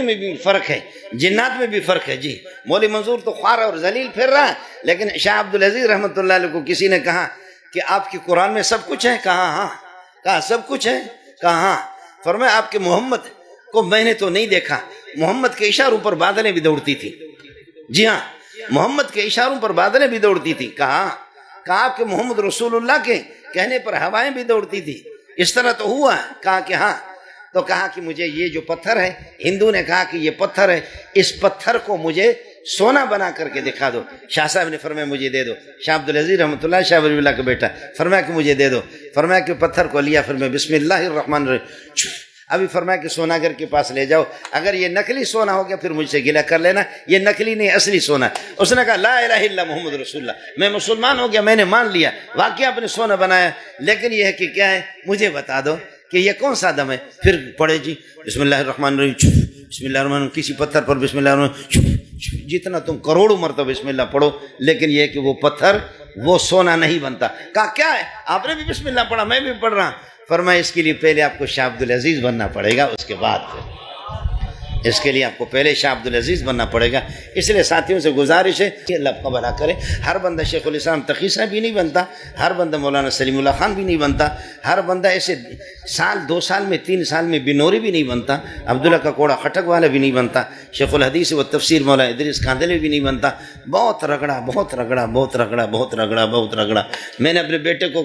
میں بھی فرق ہے، جنات میں بھی فرق ہے۔ جی مولوی منظور تو خوار اور ذلیل پھر رہا ہے، لیکن شاہ عبدالعزیز رحمۃ اللہ علیہ کو کسی نے کہا کہ آپ کی قرآن میں سب کچھ ہے؟ کہا ہاں۔ کہا سب کچھ ہے؟ کہا ہاں۔ فرمایا آپ کے محمد کو میں نے تو نہیں دیکھا، محمد کے اشاروں پر بادلیں بھی دوڑتی تھی۔ جی ہاں، محمد کے اشاروں پر بادلیں بھی دوڑتی تھی۔ کہا آپ کہ محمد رسول اللہ کے کہنے پر ہوائیں بھی دوڑتی تھی، اس طرح تو ہوا؟ کہا کہ ہاں۔ تو کہا کہ مجھے یہ جو پتھر ہے، ہندو نے کہا کہ یہ پتھر ہے، اس پتھر کو مجھے سونا بنا کر کے دکھا دو۔ شاہ صاحب نے فرمایا مجھے دے دو۔ شاہ عبدالعزیز رحمۃ اللہ شاہ ولی اللہ کا بیٹا، فرمایا کہ مجھے دے دو۔ فرمایا کہ پتھر کو لیا، فرمایا بسم اللہ الرحمن الرحیم۔ ابھی فرمایا کہ سوناگر کے پاس لے جاؤ، اگر یہ نقلی سونا ہو گیا پھر مجھ سے گلہ کر لینا، یہ نقلی نہیں اصلی سونا۔ اس نے کہا لا الہ الا محمد رسول اللہ، میں مسلمان ہو گیا، میں نے مان لیا، واقعہ آپ نے سونا بنایا، لیکن یہ ہے کہ کیا ہے مجھے بتا دو کہ یہ کون سا دم ہے۔ پھر پڑھے جی بسم اللہ الرحمن الرحیم، بسم اللہ الرحمن الرحیم، کسی پتھر پر بسم اللہ الرحمن الرحیم، جتنا تم کروڑوں مرتبہ بسم اللہ پڑھو، لیکن یہ کہ وہ پتھر وہ سونا نہیں بنتا۔ کہا کیا ہے؟ آپ نے بھی بسم اللہ پڑھا، میں بھی پڑھ رہا ہوں۔ فرمایا اس کے لیے پہلے آپ کو شاہ عبدالعزیز بننا پڑے گا، اس کے بعد پھر اس کے لیے آپ کو پہلے شاہ عبدالعزیز بننا پڑے گا۔ اس لیے ساتھیوں سے گزارش ہے کہ اللہ آپ کا بھلا کرے۔ ہر بندہ شیخ الاسلام تقی صاحب بھی نہیں بنتا، ہر بندہ مولانا سلیم اللہ خان بھی نہیں بنتا، ہر بندہ ایسے سال 2 سال میں 3 سال میں بنوری بھی نہیں بنتا، عبداللہ کا کوڑا خٹک والا بھی نہیں بنتا، شیخ الحدیث و تفسیر مولا ادریس کاندھلوی بھی نہیں بنتا۔ بہت رگڑا بہت رگڑا بہت رگڑا بہت رگڑا بہت رگڑا۔ میں نے اپنے بیٹے کو